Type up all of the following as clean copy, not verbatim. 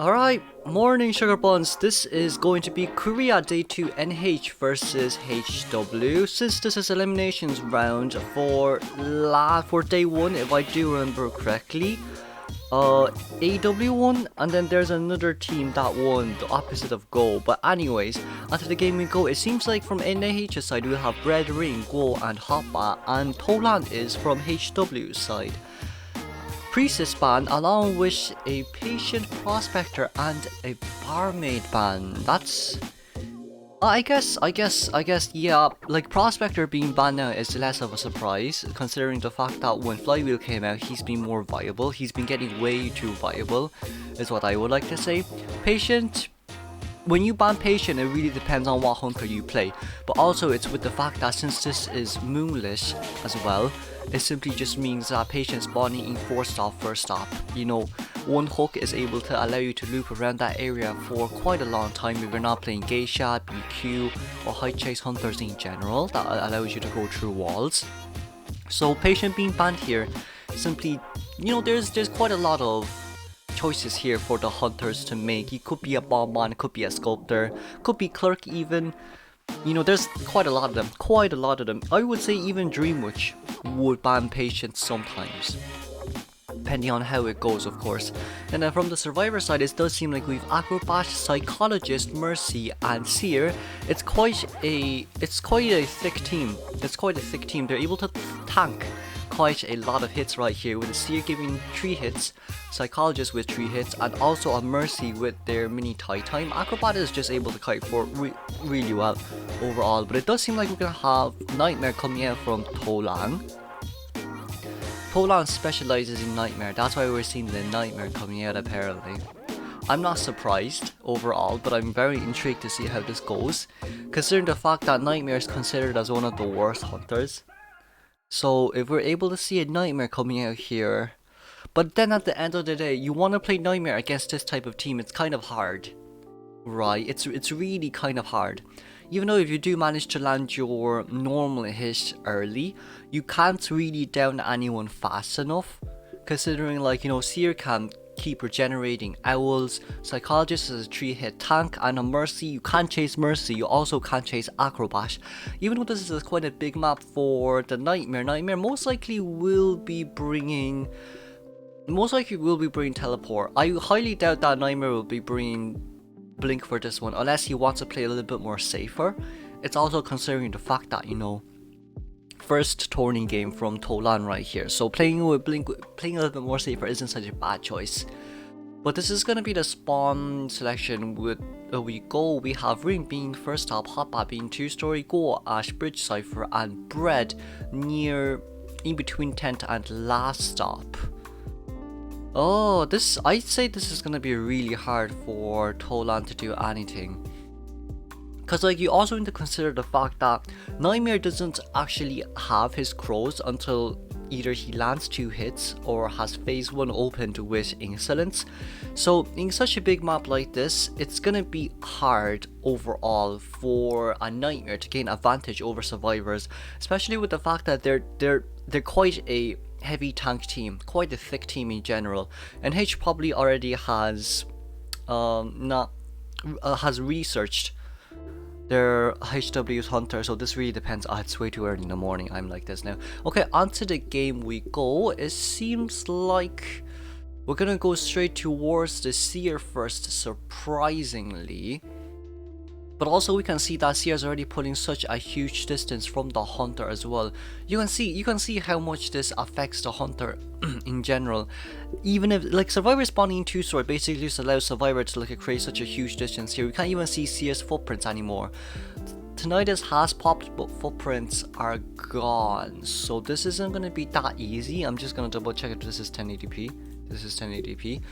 Alright, morning sugar buns. This is going to be Korea Day 2 NH versus HW. Since this is eliminations round for day 1, if I do remember correctly. AW won, and then there's another team that won, the opposite of Go. But anyways, after the game we go, it seems like from NH's side we have Red Ring, Go and Hoppa, and Tolan is from HW's side. Priestess ban along with a patient prospector and a barmaid ban. That's I guess yeah, like prospector being banned now is less of a surprise considering the fact that when Flywheel came out he's been more viable. He's been getting way too viable is what I would like to say. Patient, when you ban Patient, it really depends on what hunter you play, but also it's with the fact that since this is moonless as well, it simply just means that Patient spawning in 4-stop, first stop. You know, one hook is able to allow you to loop around that area for quite a long time if you're not playing Geisha, BQ, or high chase hunters in general. That allows you to go through walls. So Patient being banned here, simply, you know, there's quite a lot of choices here for the hunters to make. He could be a bomb-man, could be a sculptor, could be clerk even. You know, there's quite a lot of them. I would say even Dreamwitch would ban Patient sometimes, depending on how it goes, of course. And then from the survivor side, it does seem like we've Acrobat, Psychologist, Mercy, and Seer. It's quite a thick team. They're able to tank quite a lot of hits right here, with the Seer giving 3 hits, Psychologist with 3 hits, and also a Mercy with their mini tie time. Acrobat is just able to kite for really well overall, but it does seem like we're gonna have Nightmare coming out from Tolan. Tolan specializes in Nightmare, that's why we're seeing the Nightmare coming out apparently. I'm not surprised overall, but I'm very intrigued to see how this goes, considering the fact that Nightmare is considered as one of the worst hunters. So if we're able to see a Nightmare coming out here, but then at the end of the day, you want to play Nightmare against this type of team, it's kind of hard. Right, it's really kind of hard. Even though if you do manage to land your normal hit early, you can't really down anyone fast enough. Considering, like, you know, Seer can keep regenerating owls, Psychologist is a 3-hit tank, and a Mercy, you can't chase Mercy, you also can't chase Acrobat. Even though this is quite a big map for the Nightmare, most likely will be bringing Teleport. I highly doubt that Nightmare will be bringing Blink for this one, unless he wants to play a little bit more safer. It's also considering the fact that, you know, first tourney game from Tolan right here, so playing with Blink, playing a little bit more safer isn't such a bad choice. But this is gonna be the spawn selection. With we have Ring being first stop, Hoppa being 2-story, Go, Ash, Bridge Cipher, and Bread near in between tent and last stop. Oh, I'd say this is gonna be really hard for Tolan to do anything. Cause like you also need to consider the fact that Nightmare doesn't actually have his crows until either he lands 2 hits or has phase 1 opened with Insolence. So in such a big map like this, it's gonna be hard overall for a Nightmare to gain advantage over survivors, especially with the fact that they're quite a heavy tank team, quite a thick team in general. And H probably already has researched their HW's hunter, so this really depends. It's way too early in the morning, I'm like this now. Okay, onto the game we go. It seems like we're gonna go straight towards the Seer first, surprisingly. But also we can see that Seer is already putting such a huge distance from the hunter as well. You can see how much this affects the hunter in general. Even if, like, Survivor spawning in 2-story basically just allows Survivor to, like, create such a huge distance here. We can't even see Seer's footprints anymore. Tinnitus has popped, but footprints are gone. So this isn't gonna be that easy. I'm just gonna double check if this is 1080p. This is 1080p.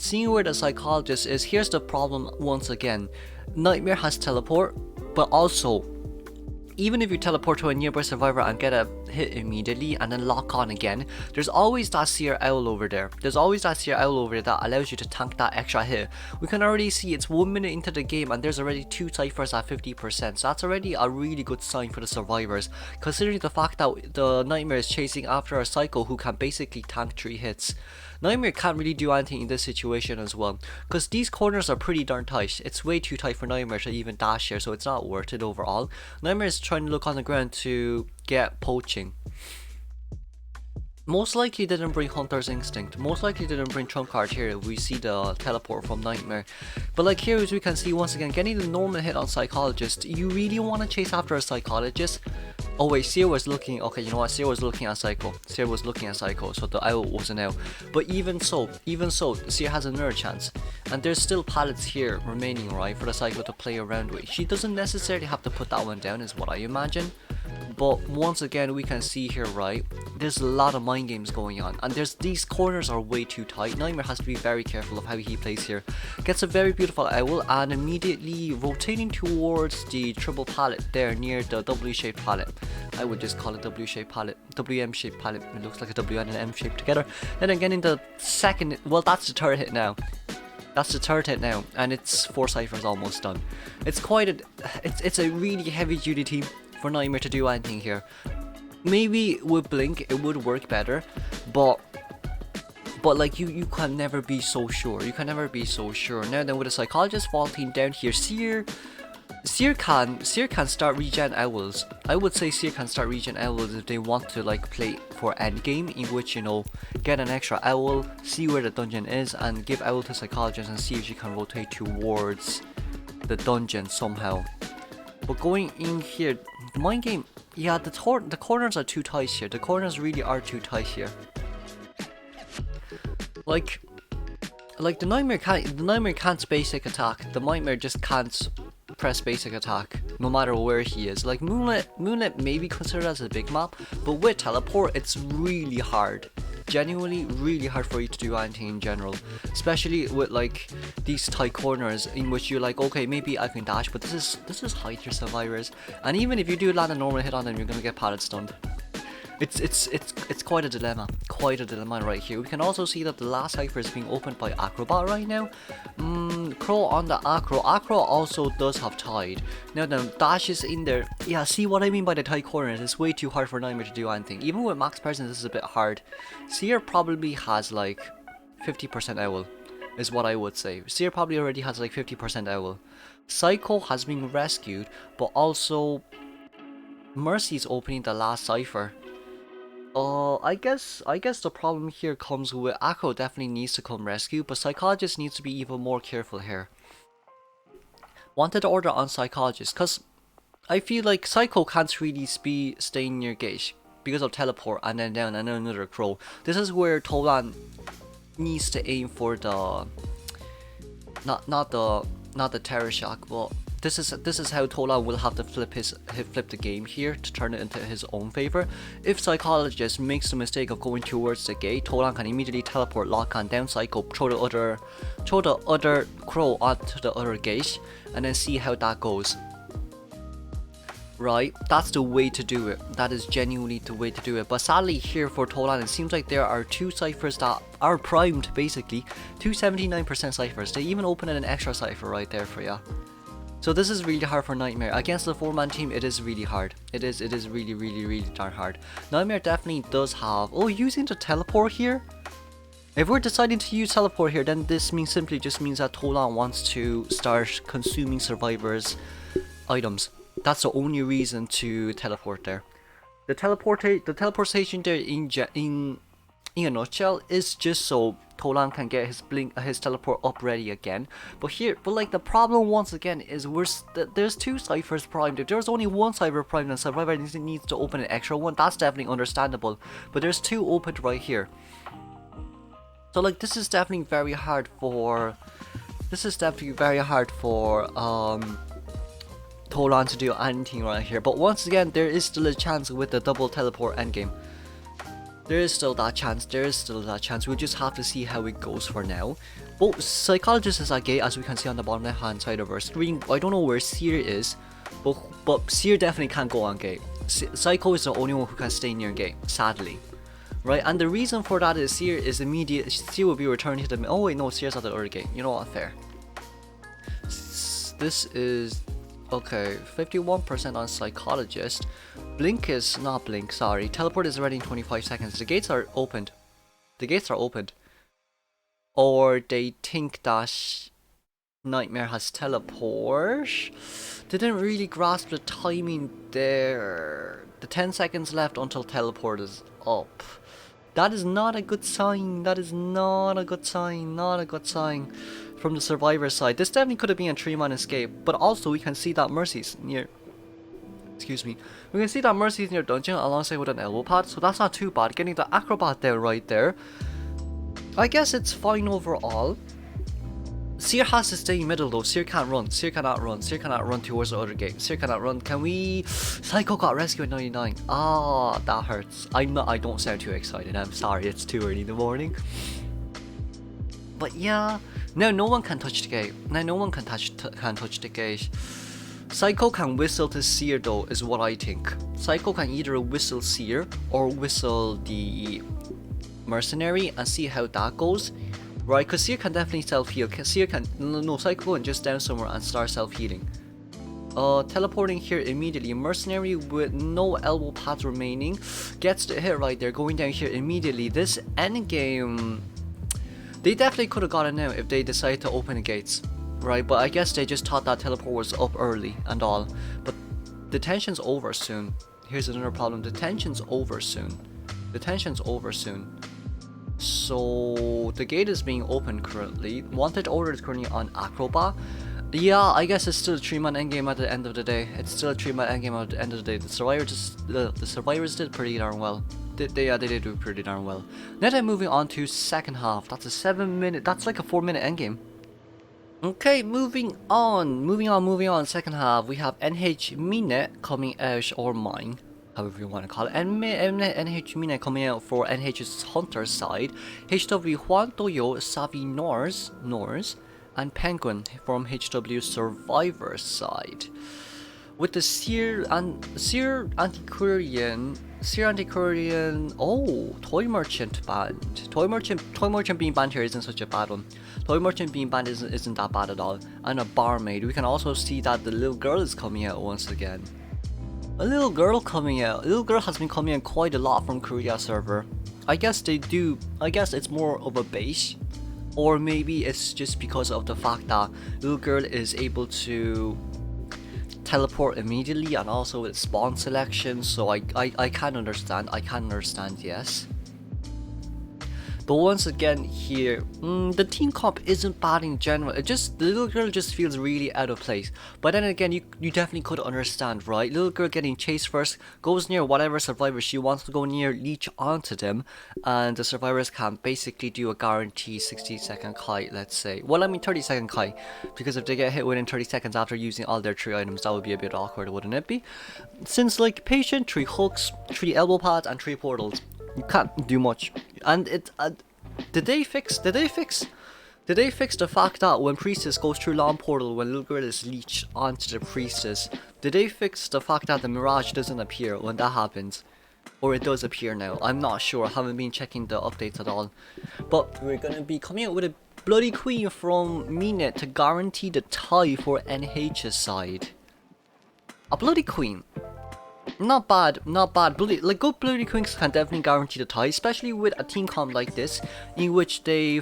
Seeing where the Psychologist is, here's the problem once again. Nightmare has teleport, but also, even if you teleport to a nearby survivor and get a hit immediately and then lock on again, there's always that Seer owl over there. That allows you to tank that extra hit. We can already see it's 1 minute into the game and there's already 2 ciphers at 50%. So that's already a really good sign for the survivors, considering the fact that the Nightmare is chasing after a Psycho who can basically tank 3 hits. Nightmare can't really do anything in this situation as well, because these corners are pretty darn tight. It's way too tight for Nightmare to even dash here, so it's not worth it overall. Nightmare is trying to look on the ground to get poaching. Most likely didn't bring Hunter's Instinct. Most likely didn't bring Trump card here. We see the teleport from Nightmare. But like here as we can see once again, getting the normal hit on Psychologist. You really want to chase after a Psychologist. Oh wait, Seer was looking, okay, you know what, Seer was looking at Psycho. Seer was looking at Psycho, so the owl wasn't out. But even so, Seer has another chance. And there's still pallets here remaining, right, for the Psycho to play around with. She doesn't necessarily have to put that one down, is what I imagine. But once again, we can see here, right, there's a lot of mind games going on, and these corners are way too tight. Nightmare has to be very careful of how he plays here. Gets a very beautiful owl and immediately rotating towards the triple pallet there near the W-shaped pallet. I would just call it W-shaped pallet, WM-shaped pallet. It looks like a W and an M shape together. Then again in the second, well, that's the third hit now. That's the third hit now, and it's 4 ciphers almost done. It's quite a, it's a really heavy duty team for Nightmare to do anything here. Maybe with Blink it would work better, but like you can never be so sure. You can never be so sure. Now then, with a Psychologist vaulting down here, Seer can start regen owls. I would say Seer can start regen owls if they want to like play for endgame, in which, you know, get an extra owl, see where the dungeon is, and give owl to Psychologist and see if she can rotate towards the dungeon somehow. But going in here, the mind game, yeah, the corners are too tight here. The corners really are too tight here. Like the Nightmare can't basic attack. The Nightmare just can't press basic attack no matter where he is. Like Moonlit may be considered as a big map, but with teleport it's really hard. Genuinely really hard for you to do anything in general, especially with like these tight corners in which you're like, okay, maybe I can dash, but this is high tier survivors, and even if you do land a normal hit on them, you're gonna get pallet stunned. It's quite a dilemma right here. We can also see that the last cipher is being opened by Acrobat right now. Crow on the Acro also does have Tide. Now the dash is in there. Yeah, see what I mean by the tight corners. It's way too hard for Nightmare to do anything. Even with max presence, this is a bit hard. Seer probably has like 50% owl, is what I would say. Seer probably already has like 50% owl. Psycho has been rescued, but also Mercy's opening the last cipher. I guess the problem here comes with Akko definitely needs to come rescue, but Psychologist needs to be even more careful here. Wanted to order on Psychologist, cause I feel like Psycho can't really be staying near gate because of teleport and then down and then another crow. This is where Tolan needs to aim for the not the terror shock, but this is how Tolan will have to flip the game here to turn it into his own favor. If Psychologist makes the mistake of going towards the gate, Tolan can immediately teleport, lock on down Psycho, throw the other crow onto the other gate, and then see how that goes. Right, that's the way to do it. That is genuinely the way to do it. But sadly here for Tolan, it seems like there are 2 ciphers that are primed, basically. 2 79% ciphers. They even open an extra cipher right there for ya. So this is really hard for Nightmare. Against the 4-man team, it is really hard. It is really darn hard. Nightmare definitely does have... Oh, using the teleport here? If we're deciding to use teleport here, then this simply just means that Tolan wants to start consuming survivors' items. That's the only reason to teleport there. The teleportation there in a nutshell is just so Tolan can get his teleport up ready again. But like the problem once again is there's 2 ciphers primed. If there's only 1 cipher primed and survivor needs to open an extra one, that's definitely understandable. But there's 2 opened right here. So like this is definitely very hard for Tolan to do anything right here. But once again, there is still a chance with the double teleport endgame. There is still that chance. We'll just have to see how it goes for now. Well, Psychologist is at gate, as we can see on the bottom left hand side of our screen. I don't know where Seer is, but Seer definitely can't go on gate. Psycho is the only one who can stay near gate, sadly. Right, and the reason for that is Seer will be returning to the... Oh wait, no, Seer's at the other gate. You know what, fair. This is... Okay, 51% on Psychologist. Blink is not Blink, sorry. Teleport is ready in 25 seconds. The gates are opened. or they think that Nightmare has teleport. They didn't really grasp the timing there. The 10 seconds left until teleport is up. That is not a good sign. That is not a good sign. Not a good sign from the survivor side. This definitely could have been a 3-man escape, but also we can see that Mercy's near. Excuse me. We can see that Mercy's near dungeon alongside with an elbow pad, so that's not too bad. Getting the acrobat there right there. I guess it's fine overall. Seer has to stay middle though. Seer can't run. Seer cannot run. Seer cannot run towards the other gate. Seer cannot run. Can we? Psycho got rescued at 99. Ah, that hurts. I don't sound too excited. I'm sorry. It's too early in the morning. But yeah, now no one can touch the gate. Now no one can touch the gate. Psycho can whistle to Seer though, is what I think. Psycho can either whistle Seer or whistle the mercenary and see how that goes. Right, because Seer can definitely self-heal. Seer can... No, Psycho can just down somewhere and start self-healing. Teleporting here immediately. Mercenary with no elbow pads remaining. Gets the hit right there. Going down here immediately. This endgame... They definitely could have gotten out if they decided to open the gates. Right, but I guess they just thought that teleport was up early and all. But the tension's over soon. Here's another problem. The tension's over soon. The tension's over soon. So the gate is being opened currently. Wanted order is currently on Acrobat. Yeah, I guess it's still a 3-man endgame at the end of the day. It's still a 3-man endgame at the end of the day. The survivors did pretty darn well. They did do pretty darn well. Now then, moving on to second half. That's a 7-minute. That's like a 4-minute endgame. Okay, moving on. Second half, we have NH Mine coming out, or mine, however you want to call it, and NH Mine coming out for NH's Hunter side, HW Juan Toyo, Savi Norse, and Penguin from HW Survivor side. With the Seer Antiquarian, oh, Toy Merchant banned. Toy Merchant being banned here isn't such a bad one. Toy Merchant being banned isn't that bad at all. And a barmaid. We can also see that the little girl is coming out once again. A little girl coming out. A little girl has been coming out quite a lot from Korea server. I guess it's more of a base. Or maybe it's just because of the fact that little girl is able to teleport immediately and also with spawn selection, so I can understand, yes. But once again here, the team comp isn't bad in general. The little girl just feels really out of place. But then again, you definitely could understand, right? Little girl getting chased first, goes near whatever survivor she wants to go near, leech onto them, and the survivors can basically do a guaranteed 60-second kite, let's say. Well, I mean 30-second kite, because if they get hit within 30 seconds after using all their 3 items, that would be a bit awkward, wouldn't it be? Since like patient, 3 hooks, 3 elbow pads, and 3 portals. You can't do much. And did they fix the fact that when Priestess goes through Long Portal, when little girl is leeched onto the Priestess, did they fix the fact that the Mirage doesn't appear when that happens? Or it does appear now? I'm not sure, I haven't been checking the updates at all. But we're gonna be coming out with a Bloody Queen from Minet to guarantee the tie for NH's side. A Bloody Queen. Not bad. Good Bloody Queens can definitely guarantee the tie, especially with a team comp like this, in which they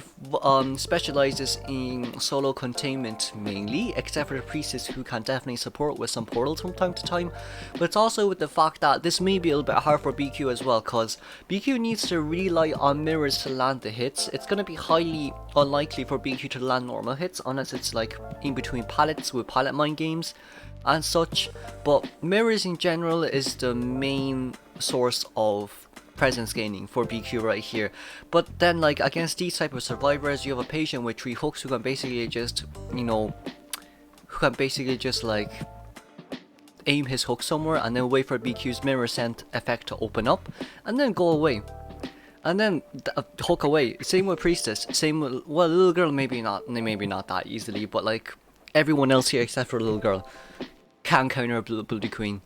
specializes in solo containment mainly, except for the Priestess, who can definitely support with some portals from time to time. But it's also with the fact that this may be a little bit hard for BQ as well, because BQ needs to rely on mirrors to land the hits. It's going to be highly unlikely for BQ to land normal hits, unless it's like in between pallets with pallet mine games and such. But mirrors in general is the main source of presence gaining for BQ right here. But then like against these type of survivors, you have a patient with 3 hooks who can basically just, like aim his hook somewhere and then wait for BQ's mirror scent effect to open up and then go away. And then hook away. Same with Priestess. Same with, well, little girl maybe not that easily, but like everyone else here except for little girl can counter a Bloody Queen.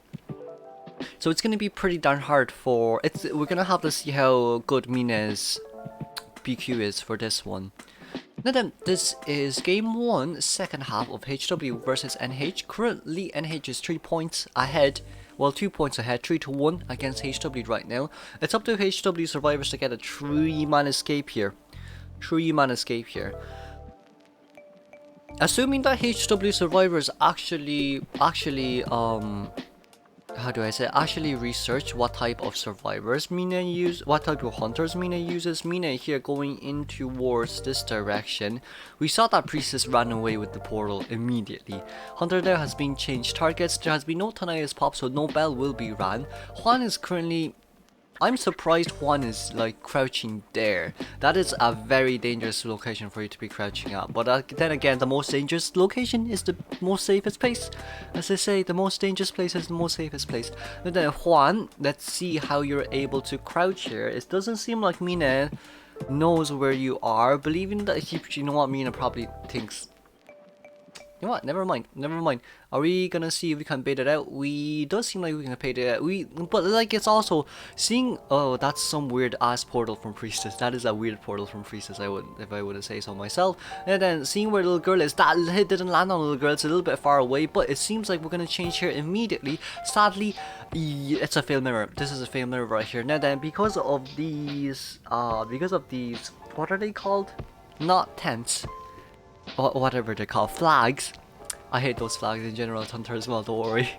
So it's gonna be pretty darn hard for we're gonna have to see how good Mina's BQ is for this one. Now then, this is game 1, second half of HW versus NH. Currently NH is 3 points ahead. Well, 2 points ahead, 3-1 against HW right now. It's up to HW survivors to get a 3-man escape here. 3-man escape here. Assuming that HW survivors actually how do I say, actually research what type of survivors Mina use, what type of hunters Mina uses. Mina here going in towards this direction. We saw that Priestess ran away with the portal immediately. Hunter there has been changed targets. There has been no Tanaya's pop, so no bell will be ran. Juan is currently... I'm surprised Juan is like crouching there. That is a very dangerous location for you to be crouching at. But then again, the most dangerous location is the most safest place. As I say, the most dangerous place is the most safest place. And then Juan, let's see how you're able to crouch here. It doesn't seem like Mina knows where you are. Believing that you know what, Mina probably thinks, you know what, never mind. Are we gonna see if we can bait it out? Does seem like we can bait it out. But like, it's also seeing, oh, that's some weird ass portal from Priestess. That is a weird portal from Priestess, if I would say so myself. And then seeing where the little girl is, that hit didn't land on the little girl. It's a little bit far away, but it seems like we're gonna change here immediately. Sadly, it's a fail mirror. This is a fail mirror right here. Now then, because of these, what are they called? Not tents. Whatever they're called, flags. I hate those flags in general, Hunter as well, don't worry.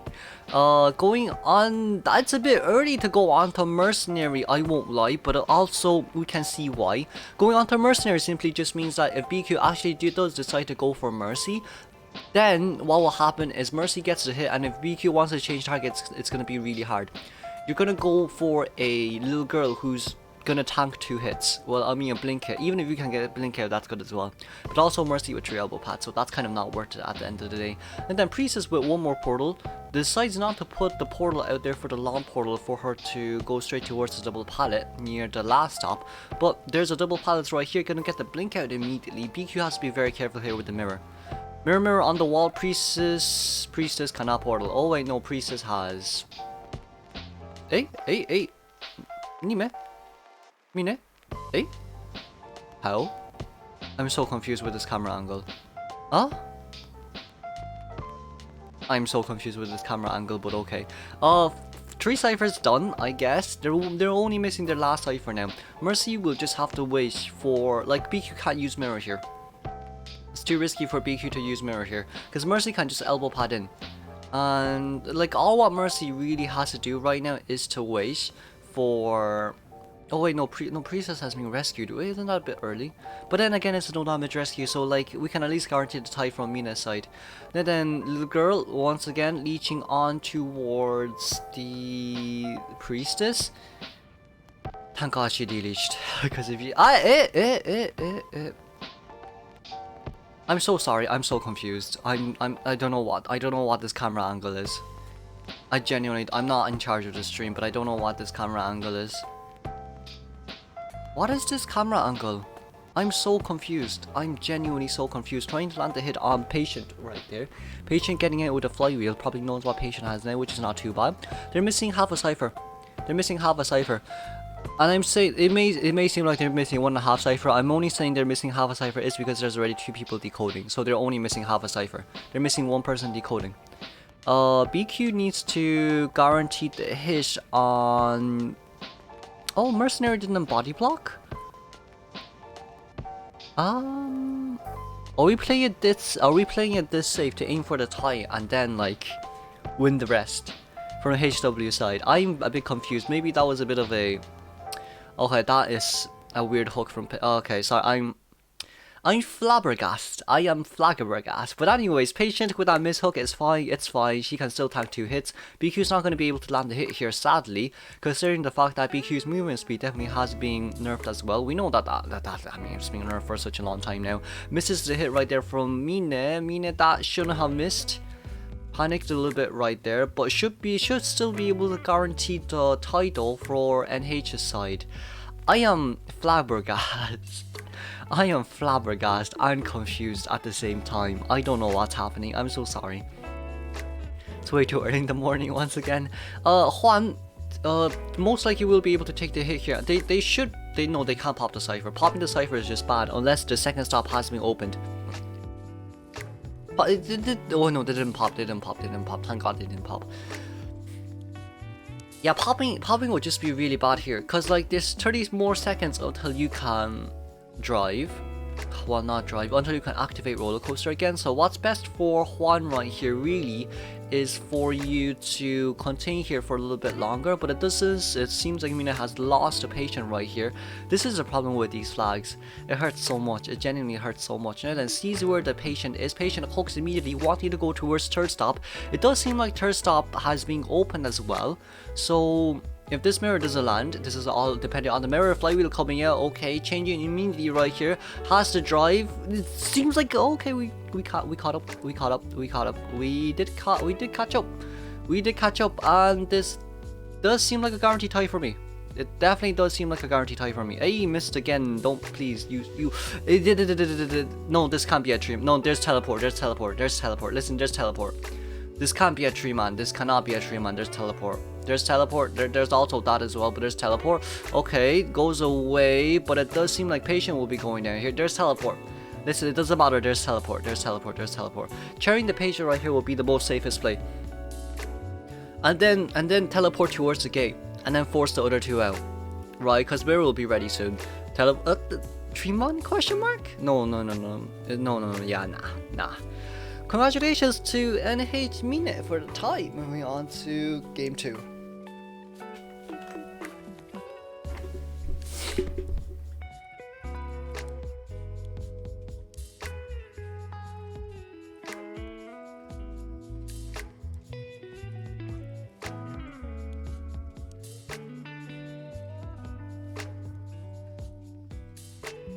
Going on, that's a bit early to go on to Mercenary, I won't lie, but also we can see why. Going on to Mercenary simply just means that if BQ actually does decide to go for Mercy, then what will happen is Mercy gets the hit, and if BQ wants to change targets, it's going to be really hard. You're going to go for a little girl who's gonna tank 2 hits. Well, I mean a blink hit. Even if you can get a blink hit, that's good as well. But also Mercy with 3 elbow pads, so that's kind of not worth it at the end of the day. And then Priestess with 1 more portal decides not to put the portal out there for the long portal for her to go straight towards the double pallet near the last stop. But there's a double pallet right here, gonna get the blink out immediately. BQ has to be very careful here with the mirror. Mirror on the wall. Priestess cannot portal. Oh wait, no, Priestess has. Hey. Nime. Mine? Hey? How? I'm so confused with this camera angle. Huh? I'm so confused with this camera angle, but okay. 3 ciphers done, I guess. They're only missing their last cipher now. Mercy will just have to wait for... Like, BQ can't use mirror here. It's too risky for BQ to use mirror here. Because Mercy can just elbow pad in. And, like, all what Mercy really has to do right now is to wait for... Oh wait, no, Priestess has been rescued. Wait, isn't that a bit early? But then again, it's a no damage rescue, so like, we can at least guarantee the tie from Mina's side. And then, little girl, once again, leeching on towards the Priestess. Thank God she deleached. Because if you... I'm so sorry, I'm so confused. I don't know what this camera angle is. I'm not in charge of the stream, but I don't know what this camera angle is. What is this camera angle? I'm so confused. I'm genuinely so confused. Trying to land the hit on Patient right there. Patient getting it with a flywheel. Probably knows what Patient has now, which is not too bad. They're missing half a cipher. And I'm saying, it may seem like they're missing 1.5 cipher. I'm only saying they're missing half a cipher is because there's already 2 people decoding. So they're only missing half a cipher. They're missing 1 person decoding. BQ needs to guarantee the hit on... Oh, Mercenary didn't body block? Are we playing it this safe to aim for the tie and then like win the rest from the HW side? I'm a bit confused. Maybe that was a bit of a... Okay, that is a weird hook from... Okay, sorry, I'm flabbergasted. I am flabbergasted. But anyways, Patient with that miss hook is fine. It's fine. She can still tank 2 hits. BQ's not going to be able to land the hit here, sadly, considering the fact that BQ's movement speed definitely has been nerfed as well. We know that I mean, it's been nerfed for such a long time now. Misses the hit right there from Mine. Mine, that shouldn't have missed. Panicked a little bit right there, but should still be able to guarantee the title for NH's side. I am flabbergasted. I'm confused at the same time. I don't know what's happening. I'm so sorry. It's way too early in the morning once again. Juan, most likely will be able to take the hit here. They can't pop the cipher. Popping the cipher is just bad unless the second stop has been opened. But oh no, they didn't pop. Thank God they didn't pop. Yeah, popping would just be really bad here, cause like there's 30 more seconds until you can drive. Well, not drive until you can activate roller coaster again. So what's best for Juan right here really is for you to continue here for a little bit longer, but it seems like Mina has lost a patient right here. This is a problem with these flags. It hurts so much. It genuinely hurts so much. And then sees where the patient is. Patient hooks immediately, wanting to go towards third stop. It does seem like third stop has been opened as well. So if this mirror doesn't land, this is all depending on the mirror. Flywheel coming out, okay, changing immediately right here. Has to drive. It seems like okay, we caught up. We did catch up, and this does seem like a guaranteed tie for me. It definitely does seem like a guaranteed tie for me. Hey, missed again. Don't please you. No, this can't be a tree. No, there's teleport. Listen, there's teleport. This can't be a tree, man. This cannot be a tree, man. There's teleport. There's also that as well, but there's teleport. Okay, goes away, but it does seem like patient will be going down here. There's teleport. Listen, it doesn't matter. There's teleport. Carrying the patient right here will be the most safest play. And then teleport towards the gate, and then force the other two out, right? Because mirror will be ready soon. Tremon question mark? No. Yeah, nah. Congratulations to NH Mina for the tie. Moving on to game 2.